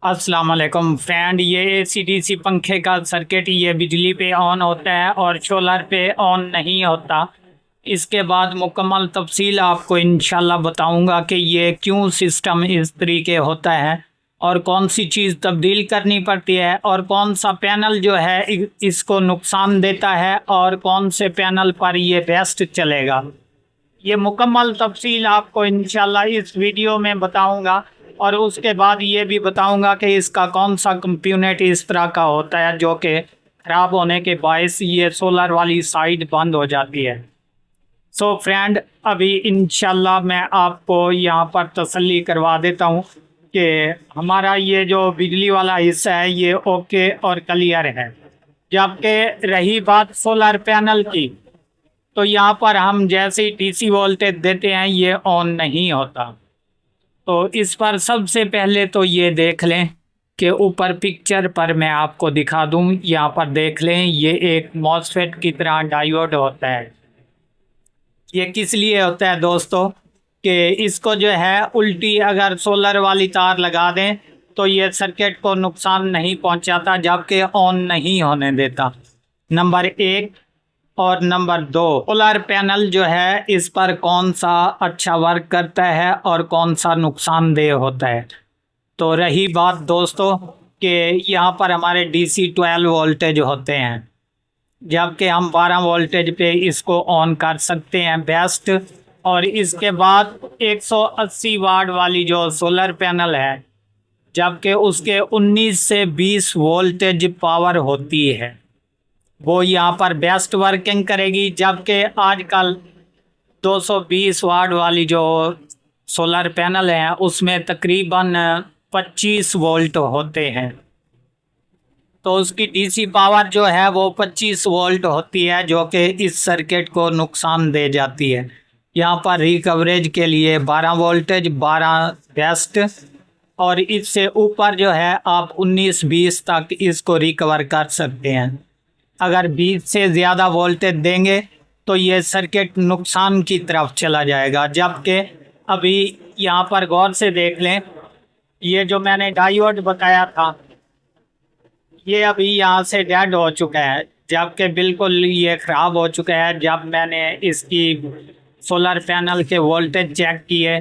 अस्सलाम वालेकुम फ्रेंड, ये एसीडीसी पंखे का सर्किट ये बिजली पे ऑन होता है और सोलर पे ऑन नहीं होता। इसके बाद मुकम्मल तफसील आपको इंशाल्लाह बताऊंगा कि ये क्यों सिस्टम इस तरीके होता है और कौन सी चीज़ तब्दील करनी पड़ती है और कौन सा पैनल जो है इसको नुकसान देता है और कौन से पैनल पर ये बेस्ट चलेगा। ये मुकम्मल तफसील आपको इंशाल्लाह इस वीडियो में बताऊंगा और उसके बाद ये भी बताऊंगा कि इसका कौन सा कंपोनेंट इस तरह का होता है जो कि ख़राब होने के बायस ये सोलर वाली साइड बंद हो जाती है। सो फ्रेंड, अभी इंशाल्लाह मैं आपको यहाँ पर तसल्ली करवा देता हूँ कि हमारा ये जो बिजली वाला हिस्सा है ये ओके और क्लियर है। जबकि रही बात सोलर पैनल की, तो यहाँ पर हम जैसे ही डीसी वोल्टेज देते हैं ये ऑन नहीं होता। तो इस पर सबसे पहले तो ये देख लें कि ऊपर पिक्चर पर मैं आपको दिखा दूं, यहाँ पर देख लें ये एक मॉसफेट की तरह डायोड होता है। ये किस लिए होता है दोस्तों कि इसको जो है उल्टी अगर सोलर वाली तार लगा दें तो ये सर्किट को नुकसान नहीं पहुंचाता, जबकि ऑन नहीं होने देता। नंबर एक। और नंबर दो, सोलर पैनल जो है इस पर कौन सा अच्छा वर्क करता है और कौन सा नुकसानदेह होता है। तो रही बात दोस्तों कि यहाँ पर हमारे DC 12 वोल्टेज होते हैं, जबकि हम 12 वोल्टेज पे इसको ऑन कर सकते हैं बेस्ट। और इसके बाद 180 वाट वाली जो सोलर पैनल है, जबकि उसके 19 से 20 वोल्टेज पावर होती है, वो यहाँ पर बेस्ट वर्किंग करेगी। जबकि आजकल 220 वाट वाली जो सोलर पैनल है उसमें तकरीबन 25 वोल्ट होते हैं, तो उसकी DC पावर जो है वो 25 वोल्ट होती है, जो कि इस सर्किट को नुकसान दे जाती है। यहाँ पर रिकवरेज के लिए 12 वोल्टेज 12 बेस्ट, और इससे ऊपर जो है आप 19-20 तक इसको रिकवर कर सकते हैं। अगर 20 से ज़्यादा वोल्टेज देंगे तो ये सर्किट नुकसान की तरफ चला जाएगा। जबकि अभी यहाँ पर गौर से देख लें, ये जो मैंने डायोड बताया था ये अभी यहाँ से डेड हो चुका है, जबकि बिल्कुल ये ख़राब हो चुका है। जब मैंने इसकी सोलर पैनल के वोल्टेज चेक किए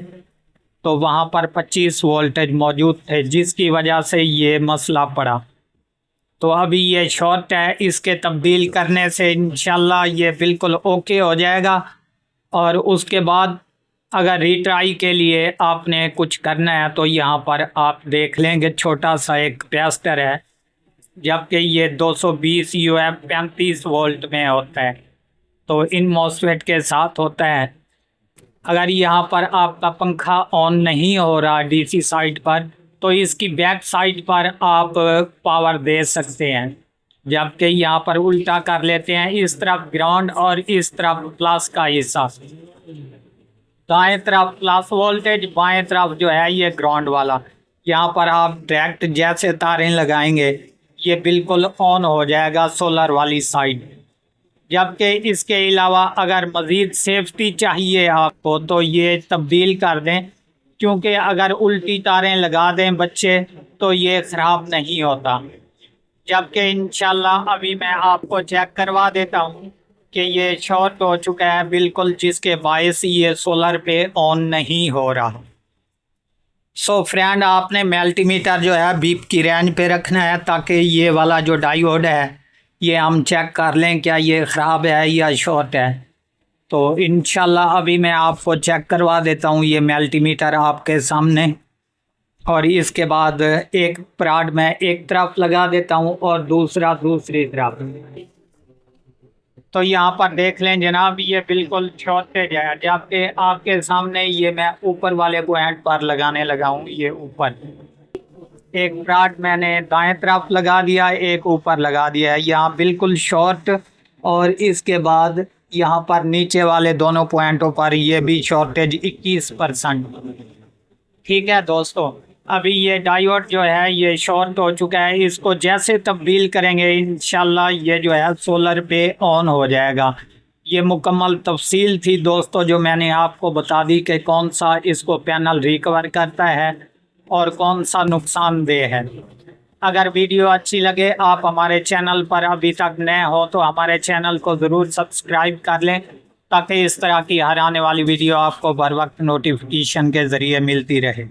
तो वहाँ पर 25 वोल्टेज मौजूद थे, जिसकी वजह से ये मसला पड़ा। तो अभी ये शॉर्ट है, इसके तब्दील करने से इंशाल्लाह ये बिल्कुल ओके हो जाएगा। और उसके बाद अगर रीट्राई के लिए आपने कुछ करना है तो यहाँ पर आप देख लेंगे छोटा सा एक कैपेसिटर है, जबकि ये 220 UF 35 वोल्ट में होता है, तो इन मॉसफेट के साथ होता है। अगर यहाँ पर आपका पंखा ऑन नहीं हो रहा DC साइड पर, तो इसकी बैक साइड पर आप पावर दे सकते हैं। जबकि यहाँ पर उल्टा कर लेते हैं, इस तरफ ग्राउंड और इस तरफ प्लस का हिस्सा, दाएं तरफ प्लस वोल्टेज, बाएं तरफ जो है ये ग्राउंड वाला। यहाँ पर आप डायरेक्ट जैसे तारें लगाएंगे ये बिल्कुल ऑन हो जाएगा सोलर वाली साइड। जबकि इसके अलावा अगर मज़ीद सेफ्टी चाहिए आपको तो ये तब्दील कर दें, क्योंकि अगर उल्टी तारें लगा दें बच्चे तो ये ख़राब नहीं होता। जबकि इंशाल्लाह अभी मैं आपको चेक करवा देता हूँ कि ये शॉर्ट हो चुका है बिल्कुल, जिसके बायस ये सोलर पे ऑन नहीं हो रहा। सो फ्रेंड, आपने मल्टीमीटर जो है बीप की रेंज पे रखना है ताकि ये वाला जो डायोड है ये हम चेक कर लें क्या ये ख़राब है या शॉर्ट है। तो इंशाल्लाह अभी मैं आपको चेक करवा देता हूँ ये मल्टीमीटर आपके सामने, और इसके बाद एक प्राड मैं एक तरफ लगा देता हूँ और दूसरा दूसरी तरफ। तो यहाँ पर देख लें जनाब, ये बिल्कुल शॉर्टेज है, जबकि आपके सामने ये मैं ऊपर वाले पॉइंट पर लगाने लगा हूँ। ये ऊपर एक प्राड मैंने दाएं तरफ लगा दिया, एक ऊपर लगा दिया है, यहाँ बिल्कुल शॉर्ट। और इसके बाद यहाँ पर नीचे वाले दोनों पॉइंटों पर ये भी शॉर्टेज 21%। ठीक है दोस्तों, अभी ये डायोड जो है ये शॉर्ट हो चुका है, इसको जैसे तब्दील करेंगे इंशाल्लाह ये जो है सोलर पे ऑन हो जाएगा। ये मुकम्मल तफसील थी दोस्तों जो मैंने आपको बता दी कि कौन सा इसको पैनल रिकवर करता है और कौन सा नुकसानदेह है। अगर वीडियो अच्छी लगे, आप हमारे चैनल पर अभी तक नए हो तो हमारे चैनल को ज़रूर सब्सक्राइब कर लें, ताकि इस तरह की हर आने वाली वीडियो आपको बर वक्त नोटिफिकेशन के ज़रिए मिलती रहे।